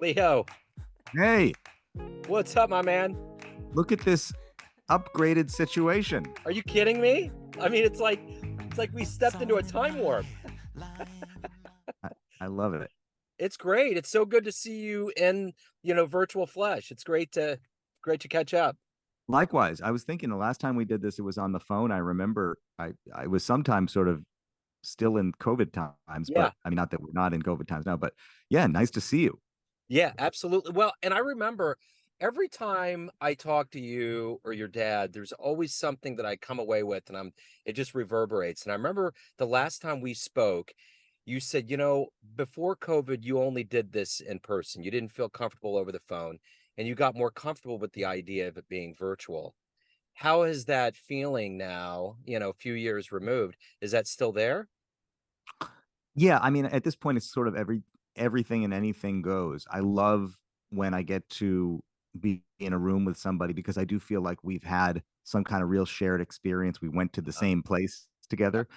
Leo, Hey, what's up, my man? look at this upgraded situation. Are you kidding me? I mean, it's like we stepped into a time warp. I, I love it. It's great. It's so good to see you in, virtual flesh. It's great to catch up. Likewise, I was thinking the last time we did this, it was on the phone. I remember I was sometimes sort of still in COVID times, Yeah. but I mean, not that we're not in COVID times now, but yeah, nice to see you. Yeah, absolutely. Well, and I remember every time I talk to you or your dad, there's always something that I come away with and it just reverberates. And I remember the last time we spoke, you said, before COVID, you only did this in person. You didn't feel comfortable over the phone and you got more comfortable with the idea of it being virtual. How is that feeling now, a few years removed? Is that still there? Yeah, I mean, at this point, it's sort of everything and anything goes. I love when I get to be in a room with somebody because I do feel like we've had some kind of real shared experience. We went to the Uh-huh. same place Yeah. together.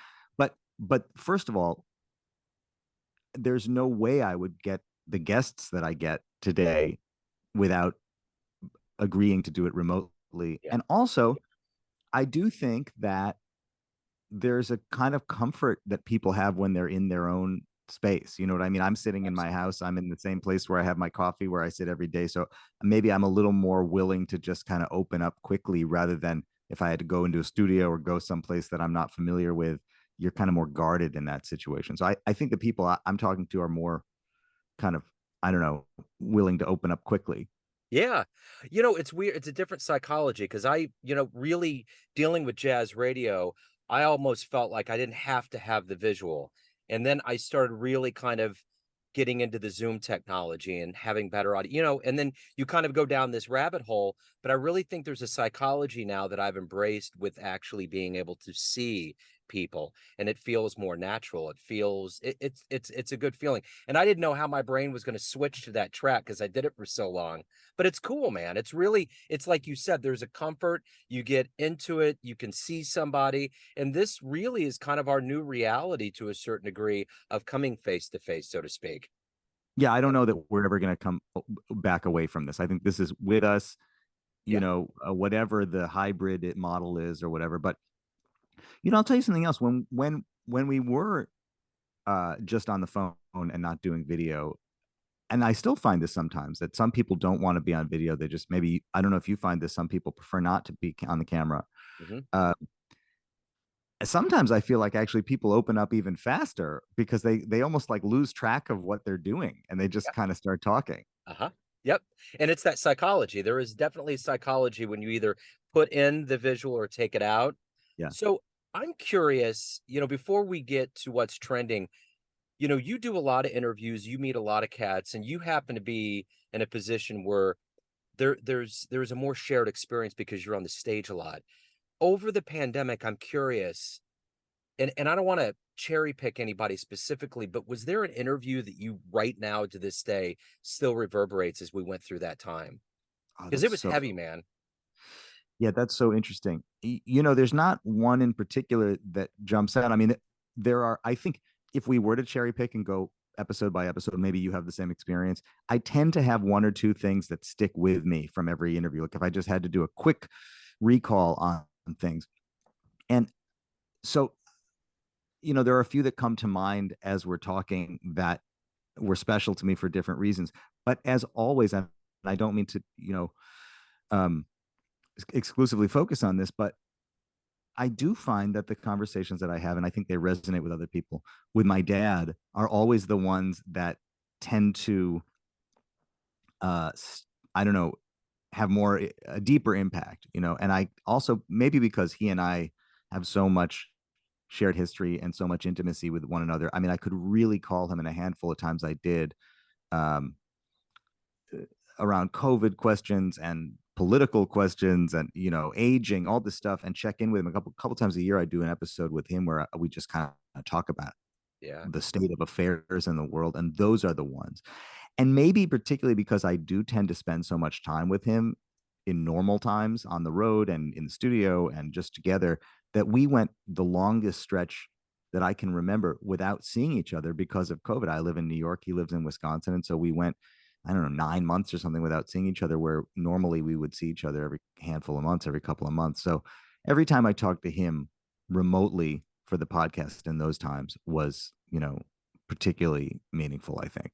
But first of all, there's no way I would get the guests that I get today without agreeing to do it remotely. Yeah. And also, I do think that there's a kind of comfort that people have when they're in their own space. You know what I mean? I'm sitting in my Absolutely. house. I'm in the same place where I have my coffee, where I sit every day. So maybe I'm a little more willing to just kind of open up quickly rather than if I had to go into a studio or go someplace that I'm not familiar with. You're kind of more guarded in that situation. So I think the people I'm talking to are more kind of, I don't know, willing to open up quickly. Yeah. It's weird. It's a different psychology because really dealing with jazz radio, I almost felt like I didn't have to have the visual. And then I started really kind of getting into the Zoom technology and having better audio, and then you kind of go down this rabbit hole. But I really think there's a psychology now that I've embraced with actually being able to see people and it feels more natural. It feels it's a good feeling. And I didn't know how my brain was going to switch to that track because I did it for so long, but it's cool, man. It's like you said, there's a comfort. You get into it, you can see somebody. And this really is kind of our new reality to a certain degree of coming face to face, so to speak. Yeah, I don't know that we're ever going to come back away from this. I think this is with us, Yeah. whatever the hybrid model is or whatever. But I'll tell you something else. When we were just on the phone and not doing video, and I still find this sometimes that some people don't want to be on video. They just maybe I don't know if you find this. Some people prefer not to be on the camera. Hmm. Uh, Sometimes I feel like actually people open up even faster because they almost like lose track of what they're doing and they just Yeah. kind of start talking. Uh-huh. Yep. And it's that psychology. There is definitely psychology when you either put in the visual or take it out. Yeah. So I'm curious, before we get to what's trending, you do a lot of interviews, you meet a lot of cats, and you happen to be in a position where there's a more shared experience because you're on the stage a lot. Over the pandemic, I'm curious, and I don't want to cherry pick anybody specifically, but was there an interview that you right now to this day still reverberates as we went through that time? Oh, Because it that's was so heavy, man. Yeah, that's so interesting. There's not one in particular that jumps out. I mean, there are, I think if we were to cherry pick and go episode by episode, maybe you have the same experience. I tend to have one or two things that stick with me from every interview. Like if I just had to do a quick recall on things. And so, there are a few that come to mind as we're talking that were special to me for different reasons. But as always, and I don't mean to, um, exclusively focus on this, but I do find that the conversations that I have, and I think they resonate with other people, with my dad, are always the ones that tend to, uh, I don't know, have more a deeper impact. And I also maybe because he and I have so much shared history and so much intimacy with one another. I mean, I could really call him, and a handful of times I did, um, around COVID questions and political questions and aging, all this stuff, and check in with him a couple times a year. I do an episode with him where we just kind of talk about Yeah. the state of affairs in the world, and those are the ones. And maybe particularly because I do tend to spend so much time with him in normal times on the road and in the studio and just together, that we went the longest stretch that I can remember without seeing each other because of COVID. I live in New York, he lives in Wisconsin, and so we went I don't know, 9 months or something without seeing each other, where normally we would see each other every handful of months, every couple of months. So every time I talked to him remotely for the podcast in those times was, particularly meaningful, I think.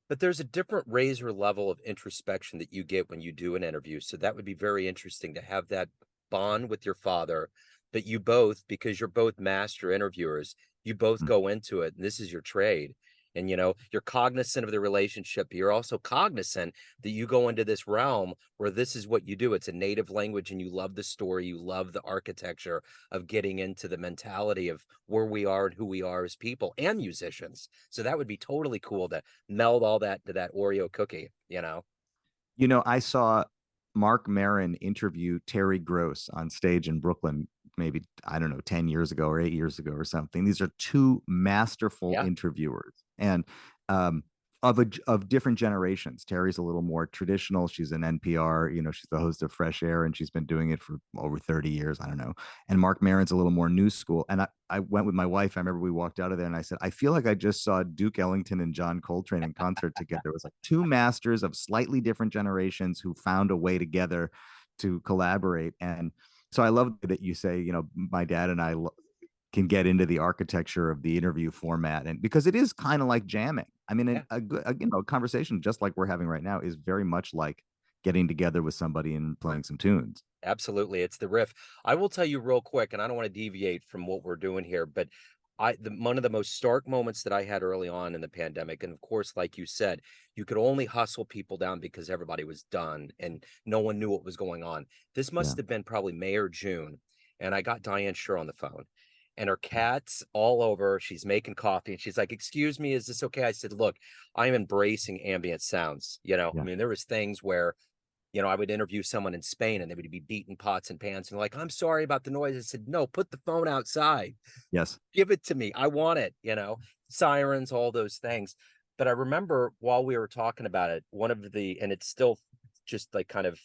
But there's a different razor level of introspection that you get when you do an interview. So that would be very interesting to have that bond with your father. But you both, because you're both master interviewers, you both Mm. go into it, and this is your trade. And you're cognizant of the relationship, but you're also cognizant that you go into this realm where this is what you do. It's a native language, and you love the story, you love the architecture of getting into the mentality of where we are and who we are as people and musicians. So that would be totally cool to meld all that to that Oreo cookie. I saw Mark Maron interview Terry Gross on stage in Brooklyn, maybe, I don't know, 10 years ago or 8 years ago or something. These are two masterful Yeah. interviewers, and um, of different generations. Terry's a little more traditional. She's an NPR, she's the host of Fresh Air, and she's been doing it for over 30 years. I don't know. And Mark Maron's a little more new school. And I went with my wife. I remember we walked out of there and I said, I feel like I just saw Duke Ellington and John Coltrane in concert together. It was like two masters of slightly different generations who found a way together to collaborate. And so I love that you say, my dad and I can get into the architecture of the interview format, and because it is kind of like jamming. I mean, Yeah. a conversation just like we're having right now is very much like getting together with somebody and playing some tunes. Absolutely. It's the riff. I will tell you real quick, and I don't want to deviate from what we're doing here, but one of the most stark moments that I had early on in the pandemic, and of course, like you said, you could only hustle people down because everybody was done and no one knew what was going on. This Yeah. must have been probably May or June. And I got Diane Shure on the phone, and her cat's all over. She's making coffee, and she's like, "Excuse me, is this okay?" I said, "Look, I'm embracing ambient sounds. I Yeah. mean, there was things where I would interview someone in Spain and they would be beating pots and pans and like, I'm sorry about the noise. I said, no, put the phone outside. Yes. Give it to me. I want it, sirens, all those things. But I remember while we were talking about it, and it's still just like kind of,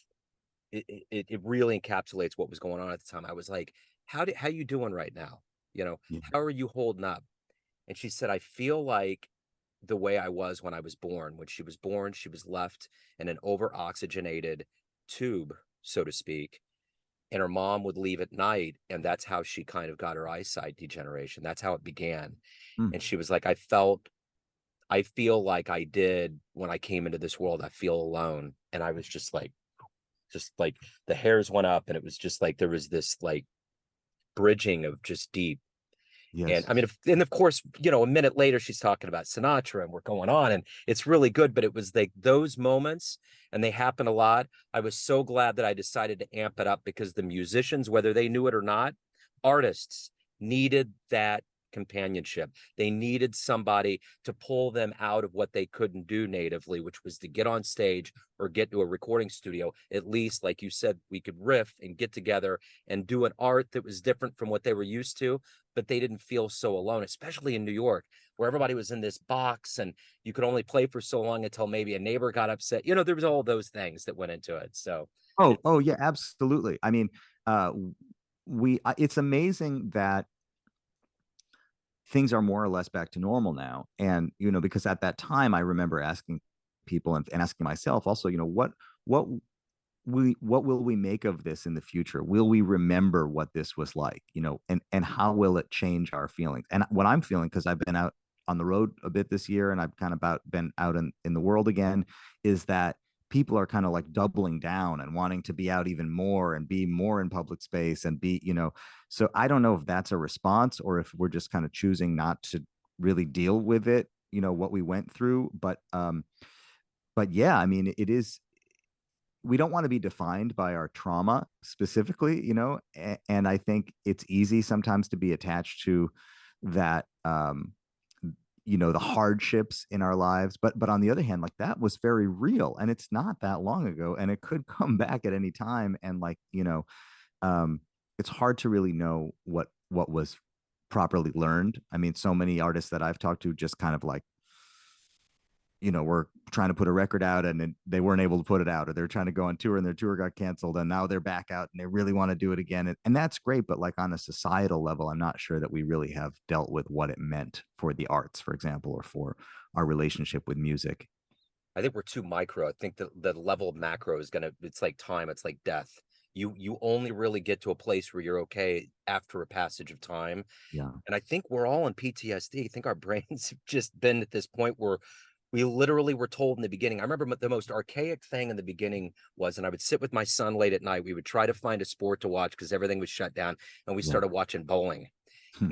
it really encapsulates what was going on at the time. I was like, how you doing right now? Yeah. How are you holding up? And she said, I feel like the way I was when I was born. When she was born, she was left in an over oxygenated tube, so to speak. And her mom would leave at night. And that's how she kind of got her eyesight degeneration. That's how it began. Mm. And she was like, I feel like I did when I came into this world. I feel alone. And I was just like the hairs went up. And it was just like there was this like bridging of just deep. And Yes. I mean, and of course, a minute later, she's talking about Sinatra and we're going on, and it's really good. But it was like those moments, and they happen a lot. I was so glad that I decided to amp it up because the musicians, whether they knew it or not, artists needed that companionship. They needed somebody to pull them out of what they couldn't do natively, which was to get on stage or get to a recording studio. At least, like you said, we could riff and get together and do an art that was different from what they were used to, but they didn't feel so alone, especially in New York, where everybody was in this box and you could only play for so long until maybe a neighbor got upset. There was all those things that went into it. So, Oh, yeah, absolutely. I mean, uh, it's amazing that things are more or less back to normal now. And, because at that time, I remember asking people and asking myself also, what what will we make of this in the future? Will we remember what this was like? And how will it change our feelings? And what I'm feeling, because I've been out on the road a bit this year and I've kind of been out in the world again, is that people are kind of like doubling down and wanting to be out even more and be more in public space and so I don't know if that's a response or if we're just kind of choosing not to really deal with it, what we went through. But yeah, I mean, it is, we don't want to be defined by our trauma specifically, and I think it's easy sometimes to be attached to that, the hardships in our lives. But on the other hand, like that was very real and it's not that long ago and it could come back at any time. And like, um, it's hard to really know what was properly learned. I mean, so many artists that I've talked to just kind of like, were trying to put a record out and they weren't able to put it out, or they're trying to go on tour and their tour got canceled and now they're back out and they really want to do it again. And that's great. But like on a societal level, I'm not sure that we really have dealt with what it meant for the arts, for example, or for our relationship with music. I think we're too micro. I think the level of macro is gonna it's like time, it's like death. You only really get to a place where you're okay after a passage of time. Yeah. And I think we're all in PTSD. I think our brains have just been at this point where we literally were told in the beginning. I remember the most archaic thing in the beginning was, and I would sit with my son late at night. We would try to find a sport to watch because everything was shut down, and we Yeah. started watching bowling.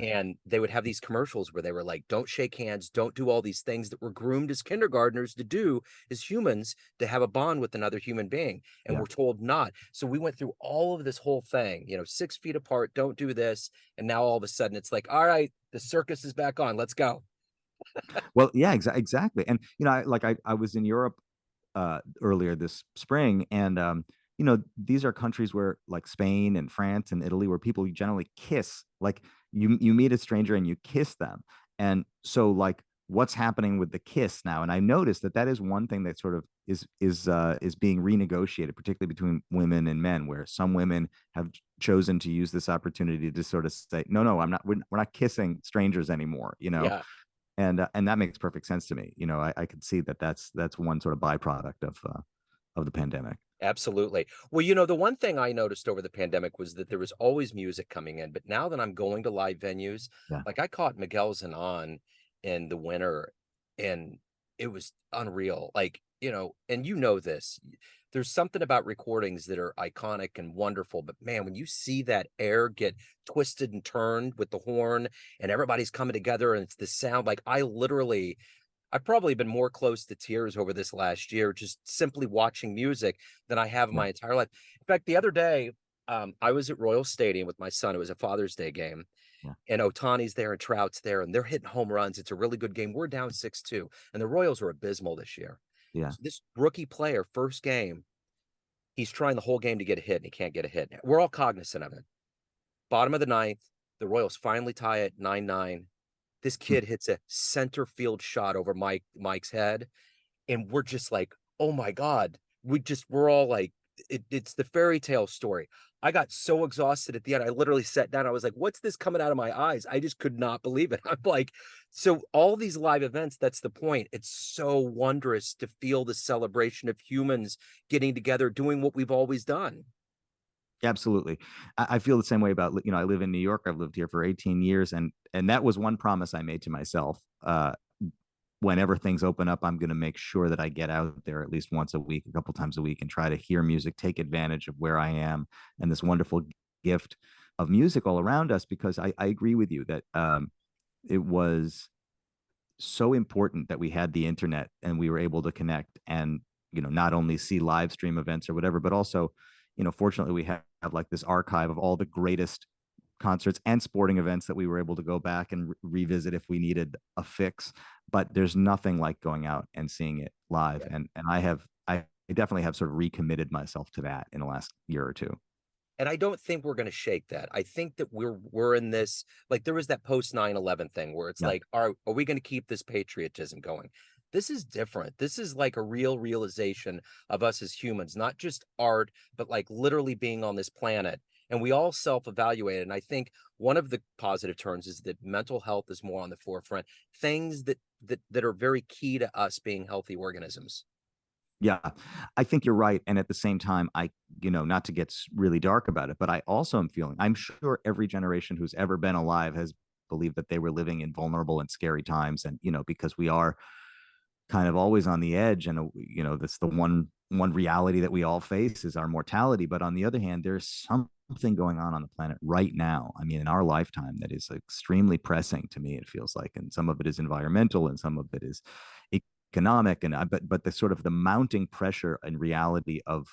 And they would have these commercials where they were like, don't shake hands, don't do all these things that we're groomed as kindergartners to do as humans to have a bond with another human being. And Yeah. we're told not. So we went through all of this whole thing, 6 feet apart, don't do this. And now all of a sudden it's like, all right, the circus is back on. Let's go. Well, yeah, exactly. And I was in Europe earlier this spring, and these are countries where, like Spain and France and Italy, where people generally kiss. Like you meet a stranger and you kiss them, and so like what's happening with the kiss now? And I noticed that that is one thing that sort of is being renegotiated, particularly between women and men, where some women have chosen to use this opportunity to sort of say, no, no, I'm not. We're not kissing strangers anymore. Yeah. And that makes perfect sense to me. I could see that that's one sort of byproduct of the pandemic. Absolutely. Well, the one thing I noticed over the pandemic was that there was always music coming in, but now that I'm going to live venues, Yeah, like I caught Miguel's and on in the winter, and it was unreal. Like, and this, there's something about recordings that are iconic and wonderful, but man, when you see that air get twisted and turned with the horn and everybody's coming together and it's the sound, like I've probably been more close to tears over this last year, just simply watching music than I have in yeah, my entire life. In fact, the other day, I was at Royal Stadium with my son. It was a Father's Day game, yeah, and Otani's there and Trout's there, and they're hitting home runs. It's a really good game. We're down 6-2, and the Royals are abysmal this year. yeah, So this rookie player, first game, he's trying the whole game to get a hit, and he can't get a hit. We're all cognizant of it. Bottom of the ninth, the Royals finally tie it 9-9. This hmm, kid hits a center field shot over Mike's head, and we're just like, oh my god, we're all like, it's the fairy tale story. I got so exhausted at the end, I literally sat down. I was like, what's this coming out of my eyes? I just could not believe it. I'm like, so all these live events, that's the point. It's so wondrous to feel the celebration of humans getting together doing what we've always done. absolutely. I feel the same way about, I live in New York. I've lived here for 18 years, and that was one promise I made to myself. Whenever things open up, I'm going to make sure that I get out there at least once a week, a couple times a week, and try to hear music, take advantage of where I am and this wonderful gift of music all around us. Because I agree with you that it was so important that we had the internet and we were able to connect and not only see live stream events or whatever, but also fortunately we have like this archive of all the greatest concerts and sporting events that we were able to go back and revisit if we needed a fix. But there's nothing like going out and seeing it live, Yeah. and I definitely have sort of recommitted myself to that in the last year or two. And I don't think we're going to shake that. I think that we're in this, like there was that post 9/11 thing where it's Yeah. like, are we going to keep this patriotism going? This is different. This is like a real realization of us as humans, not just art, but like literally being on this planet. And we all self-evaluate. And I think one of the positive turns is that mental health is more on the forefront. Things that are very key to us being healthy organisms. Yeah, I think you're right. And at the same time, not to get really dark about it, but I also am feeling, I'm sure every generation who's ever been alive has believed that they were living in vulnerable and scary times. And, because we are kind of always on the edge, and, that's the one reality that we all face is our mortality. But on the other hand, there's something going on the planet right now. I mean, in our lifetime, that is extremely pressing to me, it feels like. And some of it is environmental and some of it is economic, and but the sort of the mounting pressure and reality of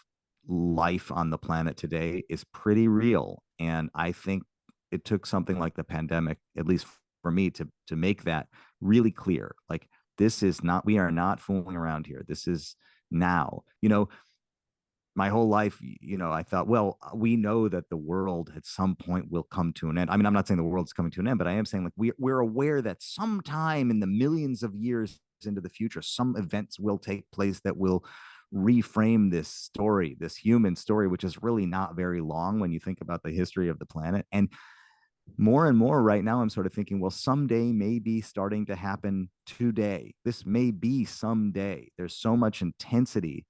life on the planet today is pretty real. And I think it took something like the pandemic, at least for me, to make that really clear. Like, this is not, we are not fooling around here. This is now. My whole life, I thought, well, we know that the world at some point will come to an end. I mean, I'm not saying the world's coming to an end, but I am saying, like, we're aware that sometime in the millions of years into the future, some events will take place that will reframe this story, this human story, which is really not very long when you think about the history of the planet. And more and more right now I'm sort of thinking, well, someday may be starting to happen today. This may be someday. There's so much intensity,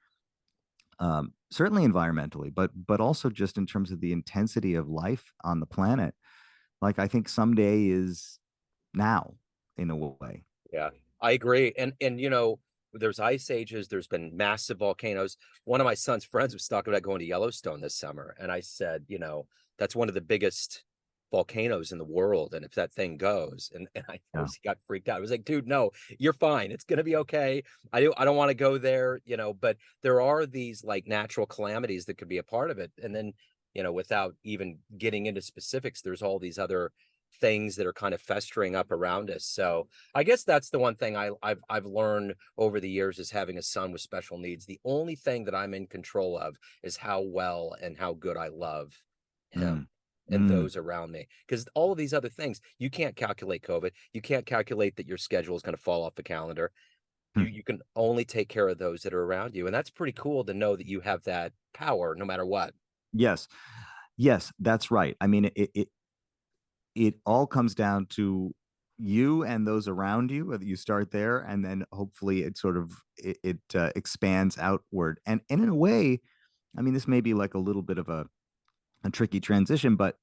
certainly environmentally, but also just in terms of the intensity of life on the planet. Like I think someday is now in a way. Yeah, I agree. And there's ice ages, there's been massive volcanoes. One of my son's friends was talking about going to Yellowstone this summer, and I said, that's one of the biggest volcanoes in the world, and if that thing goes, and I Yeah. course he got freaked out. I was like, dude, no, you're fine. It's gonna be okay. I don't want to go there, but there are these like natural calamities that could be a part of it. And then, without even getting into specifics, there's all these other things that are kind of festering up around us. So I guess that's the one thing I've learned over the years is having a son with special needs. The only thing that I'm in control of is how well and how good I love him Mm. and Mm. those around me. Because all of these other things, you can't calculate COVID. You can't calculate that your schedule is going to fall off the calendar. You Mm. you can only take care of those that are around you. And that's pretty cool to know that you have that power no matter what. Yes. Yes, that's right. I mean, it all comes down to you and those around you. You start there, and then hopefully it sort of expands outward. And in a way, I mean, this may be like a little bit of a tricky transition, but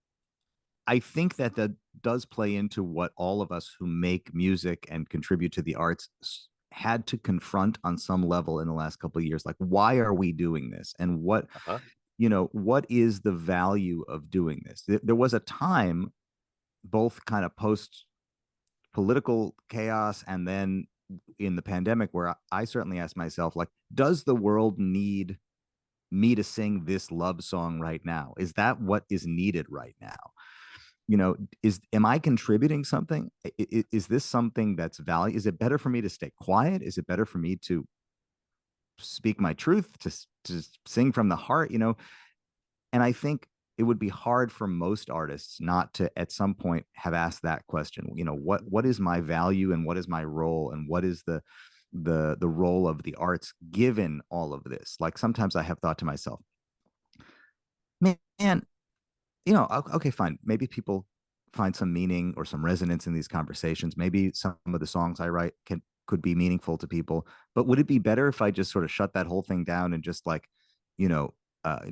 I think that that does play into what all of us who make music and contribute to the arts had to confront on some level in the last couple of years. Like, why are we doing this, and Uh-huh. what is the value of doing this? There was a time, both kind of post political chaos and then in the pandemic, where I certainly asked myself, like, does the world need me to sing this love song right now? Is that what is needed right now? Is am I contributing something? Is this something that's value? Is it better for me to stay quiet? Is it better for me to speak my truth, to sing from the heart? And I think it would be hard for most artists not to at some point have asked that question. What is my value, and what is my role, and what is the role of the arts given all of this? Like sometimes I have thought to myself, man, okay, fine. Maybe people find some meaning or some resonance in these conversations. Maybe some of the songs I write could be meaningful to people. But would it be better if I just sort of shut that whole thing down and just like, you know, uh,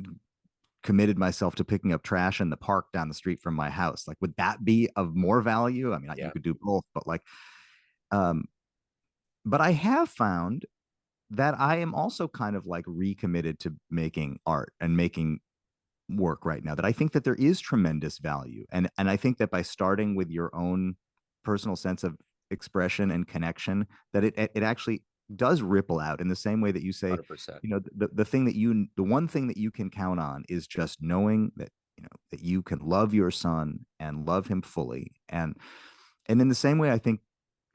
committed myself to picking up trash in the park down the street from my house? Like, would that be of more value? I mean, you Yeah. could do both, but like, um, but I have found that I am also kind of like recommitted to making art and making work right now, that I think that there is tremendous value. And I think that by starting with your own personal sense of expression and connection, that it actually does ripple out in the same way that you say, 100%. the one thing that you can count on is just knowing that, that you can love your son and love him fully. And in the same way, I think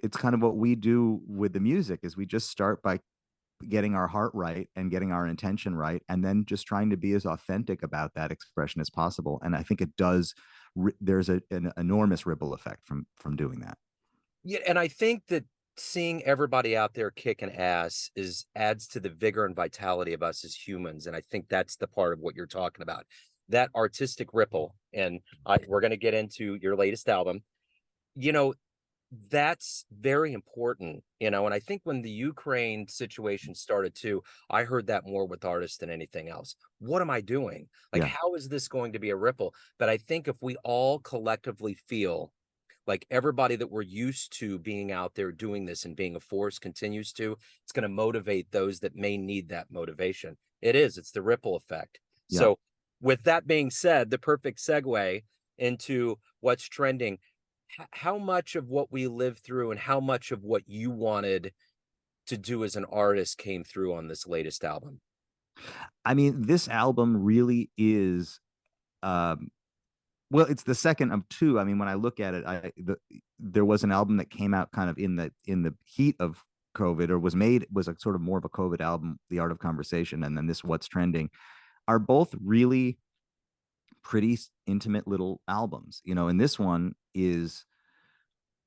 it's kind of what we do with the music is we just start by getting our heart right and getting our intention right, and then just trying to be as authentic about that expression as possible. And I think it does, there's an enormous ripple effect from doing that. Yeah, and I think that seeing everybody out there kicking ass is adds to the vigor and vitality of us as humans, and I think that's the part of what you're talking about. That artistic ripple, and we're gonna get into your latest album. You know, that's very important, and I think when the Ukraine situation started too, I heard that more with artists than anything else. What am I doing? Like, Yeah. how is this going to be a ripple? But I think if we all collectively feel like everybody that we're used to being out there doing this and being a force continues to, it's going to motivate those that may need that motivation. It's the ripple effect. Yeah. So, with that being said, the perfect segue into what's trending. How much of what we lived through and how much of what you wanted to do as an artist came through on this latest album? I mean, this album really is, um well, it's the second of two. I mean, when I look at it, there was an album that came out kind of in the heat of COVID, or was a sort of more of a COVID album, The Art of Conversation, and then this What's Trending are both really pretty intimate little albums. And this one is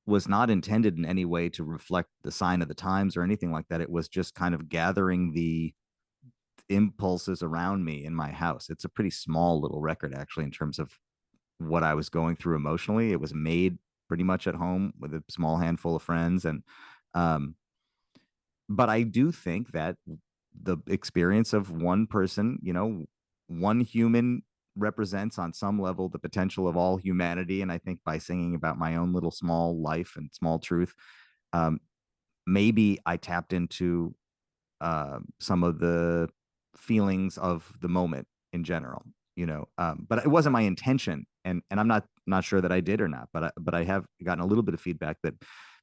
was not intended in any way to reflect the sign of the times or anything like that. It was just kind of gathering the impulses around me in my house. It's a pretty small little record, actually, in terms of what I was going through emotionally. It was made pretty much at home with a small handful of friends. And um, but I do think that the experience of one person, one human represents on some level the potential of all humanity. And I think by singing about my own little small life and small truth, um, maybe I tapped into some of the feelings of the moment in general, but it wasn't my intention. And I'm not sure that I did or not, but I have gotten a little bit of feedback that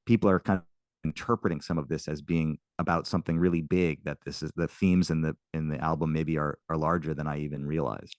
people are kind of interpreting some of this as being about something really big, that this is the themes in the album maybe are larger than I even realized.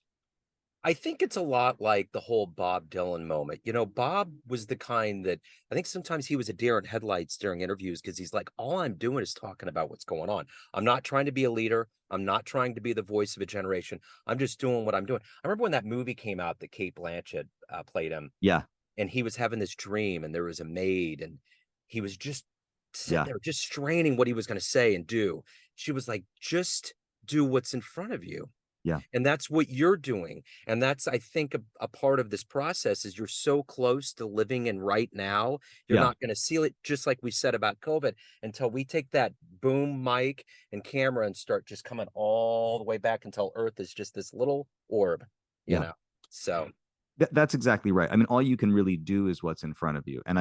I think it's a lot like the whole Bob Dylan moment. Bob was the kind that I think sometimes he was a deer in headlights during interviews because he's like, all I'm doing is talking about what's going on. I'm not trying to be a leader. I'm not trying to be the voice of a generation. I'm just doing what I'm doing. I remember when that movie came out that Kate Blanchett played him, Yeah. and he was having this dream, and there was a maid, and he was just sitting Yeah. there, just straining what he was going to say and do. She was like, just do what's in front of you. Yeah. And that's what you're doing. And that's, I think, a part of this process is you're so close to living in right now. You're Yeah. not going to see it, just like we said about COVID, until we take that boom mic and camera and start just coming all the way back until Earth is just this little orb, you Yeah. know? So, That's exactly right. I mean, all you can really do is what's in front of you. And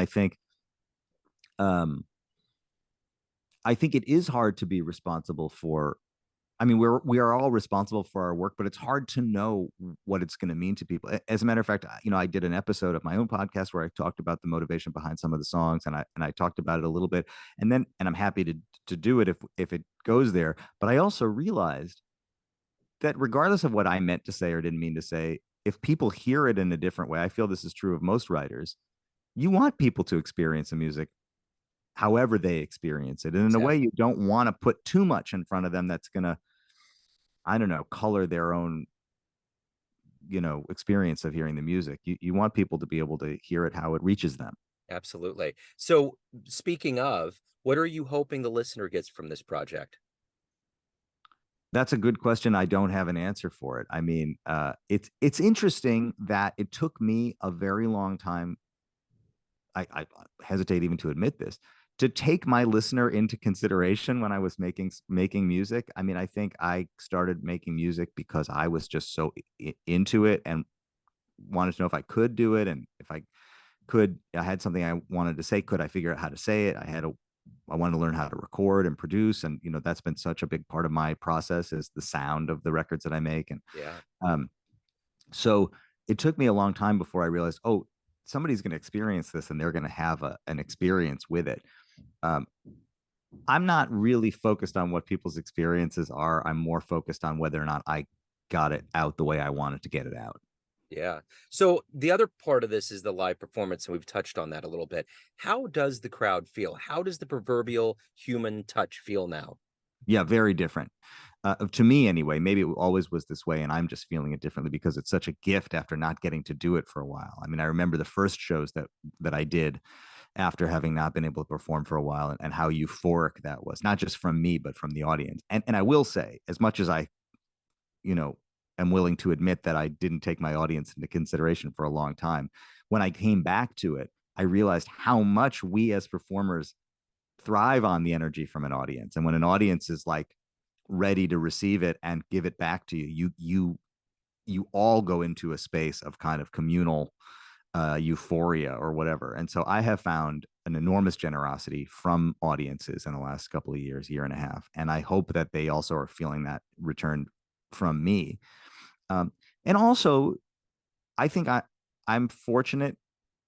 um, I think it is hard to be responsible for. I mean, we are all responsible for our work, but it's hard to know what it's going to mean to people. As a matter of fact, I did an episode of my own podcast where I talked about the motivation behind some of the songs, and I talked about it a little bit, and I'm happy to do it if it goes there. But I also realized that regardless of what I meant to say or didn't mean to say, if people hear it in a different way, I feel this is true of most writers. You want people to experience the music however they experience it, and in a way, exactly. you don't want to put too much in front of them that's going to, I don't know, color their own, experience of hearing the music. You want people to be able to hear it how it reaches them. Absolutely. So, speaking of, what are you hoping the listener gets from this project? That's a good question. I don't have an answer for it. I mean, it's interesting that it took me a very long time. I hesitate even to admit this, to take my listener into consideration when I was making music. I mean, I think I started making music because I was just so into it and wanted to know if I could do it, and if I had something I wanted to say, could I figure out how to say it? I wanted to learn how to record and produce, and that's been such a big part of my process, is the sound of the records that I make. And Yeah. um, so it took me a long time before I realized, oh, somebody's going to experience this and they're going to have an experience with it. Um, I'm not really focused on what people's experiences are. I'm more focused on whether or not I got it out the way I wanted to get it out. Yeah. So the other part of this is the live performance, and we've touched on that a little bit. How does the crowd feel? How does the proverbial human touch feel now? Yeah, very different. To me, anyway. Maybe it always was this way, and I'm just feeling it differently because it's such a gift after not getting to do it for a while. I mean, I remember the first shows that I did after having not been able to perform for a while, and how euphoric that was, not just from me, but from the audience. And I will say, as much as I, am willing to admit that I didn't take my audience into consideration for a long time, when I came back to it, I realized how much we as performers thrive on the energy from an audience. And when an audience is like ready to receive it and give it back to you, you all go into a space of kind of communal euphoria or whatever. And so I have found an enormous generosity from audiences in the last couple of years, year and a half. And I hope that they also are feeling that return from me. And also, I think I'm fortunate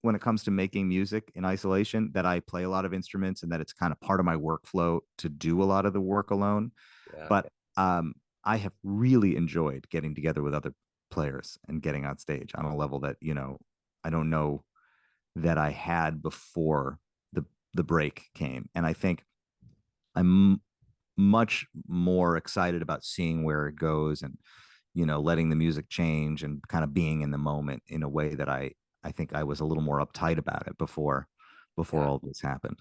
when it comes to making music in isolation, that I play a lot of instruments and that it's kind of part of my workflow to do a lot of the work alone. Yeah. But I have really enjoyed getting together with other players and getting on stage on a level that, I don't know that I had before the break came. And I think I'm much more excited about seeing where it goes, and letting the music change and kind of being in the moment in a way that I think I was a little more uptight about it before Yeah. all this happened.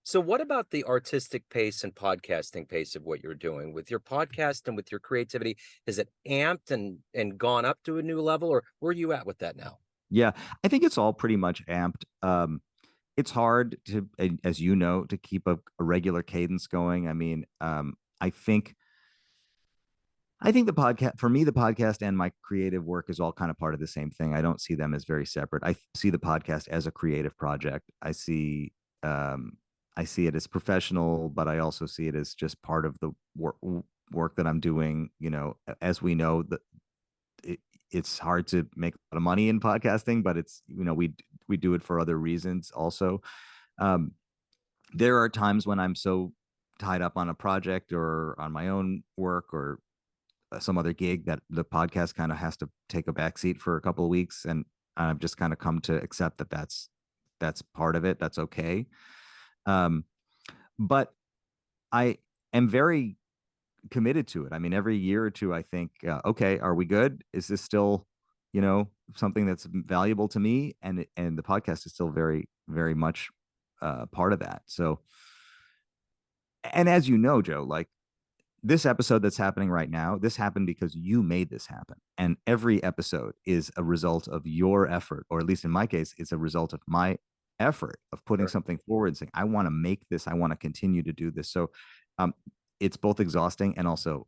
So what about the artistic pace and podcasting pace of what you're doing with your podcast and with your creativity? Is it amped and gone up to a new level, or where are you at with that now? Yeah, I think it's all pretty much amped. It's hard to, as you know, to keep a regular cadence going. I mean, I think the podcast, for me, the podcast and my creative work is all kind of part of the same thing. I don't see them as very separate. I see the podcast as a creative project. Um, I see it as professional, but I also see it as just part of the work that I'm doing. As we know, that it, it's hard to make a lot of money in podcasting, but we do it for other reasons also. Um, there are times when I'm so tied up on a project or on my own work or some other gig that the podcast kind of has to take a backseat for a couple of weeks, and I've just kind of come to accept that that's part of it. That's okay. Um, but I am very committed to it. I mean, every year or two, I think, okay, are we good? Is this still, something that's valuable to me? And the podcast is still very, very much part of that. So, and as you know, Joe, like this episode that's happening right now, this happened because you made this happen. And every episode is a result of your effort, or at least in my case, it's a result of my effort of putting Sure. something forward and saying, I want to make this, I want to continue to do this. So um, it's both exhausting and also,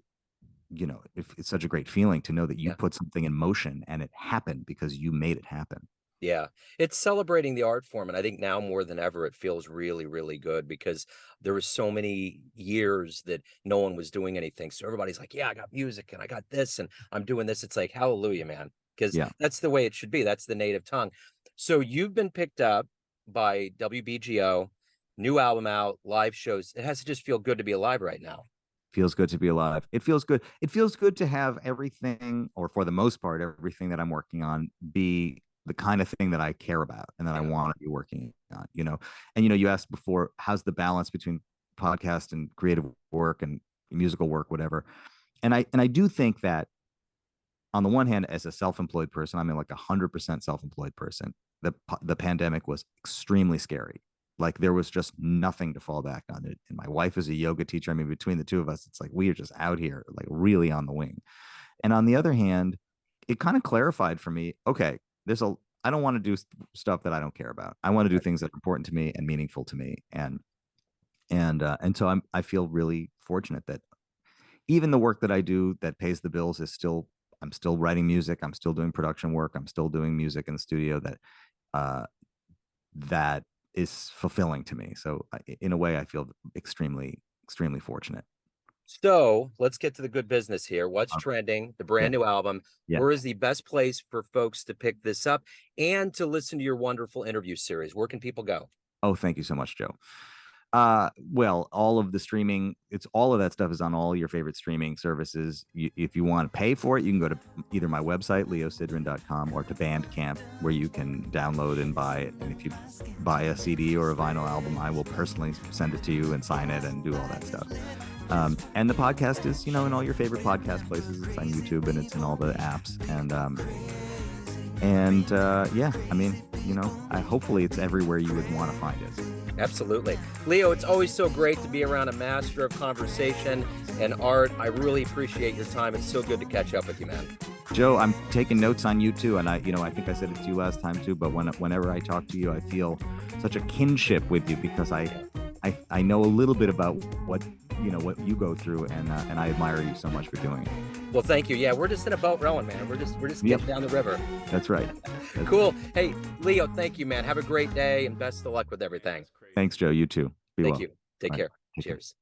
if it's such a great feeling to know that you Yeah. put something in motion and it happened because you made it happen. Yeah, it's celebrating the art form, and I think now more than ever, it feels really, really good because there was so many years that no one was doing anything. So everybody's like, "Yeah, I got music and I got this and I'm doing this." It's like, hallelujah, man, because Yeah. that's the way it should be. That's the native tongue. So you've been picked up by WBGO, new album out, live shows. It has to just feel good to be alive right now. Feels good to be alive. It feels good. It feels good to have everything, or for the most part, everything that I'm working on be the kind of thing that I care about and that I Yeah, want to be working on. And you asked before, how's the balance between podcast and creative work and musical work, whatever. And I do think that on the one hand, as a self-employed person, I'm in like 100% self-employed person. The pandemic was extremely scary. Like there was just nothing to fall back on. And my wife is a yoga teacher. I mean, between the two of us, it's like we are just out here, like really on the wing. And on the other hand, it kind of clarified for me. Okay, I don't want to do stuff that I don't care about. I want to do right. things that are important to me and meaningful to me. And so I feel really fortunate that even the work that I do that pays the bills is still, I'm still writing music. I'm still doing production work. I'm still doing music in the studio uh, that is fulfilling to me. So in a way, I feel extremely, extremely fortunate. So let's get to the good business here. What's Uh, trending? The yeah. brand new album. Yeah. Where is the best place for folks to pick this up and to listen to your wonderful interview series? Where can people go? Oh, thank you so much, Joe. Well, all of the streaming, it's all of that stuff is on all your favorite streaming services. If you want to pay for it, you can go to either my website, leosidran.com, or to Bandcamp, where you can download and buy it. And if you buy a CD or a vinyl album, I will personally send it to you and sign it and do all that stuff. And the podcast is, in all your favorite podcast places. It's on YouTube and it's in all the apps. Yeah, I mean, hopefully it's everywhere you would want to find it. Absolutely. Leo, it's always so great to be around a master of conversation and art. I really appreciate your time. It's so good to catch up with you, man. Joe, I'm taking notes on you too, and I think I said it to you last time too. But whenever I talk to you, I feel such a kinship with you because I know a little bit about what you go through, and I admire you so much for doing it. Well, thank you. Yeah, we're just in a boat rowing, man. We're just getting down the river. That's right. Cool. Hey, Leo, thank you, man. Have a great day and best of luck with everything. Thanks, Joe. You too. Be Thank well. you. Take All right. care. Take care. Cheers.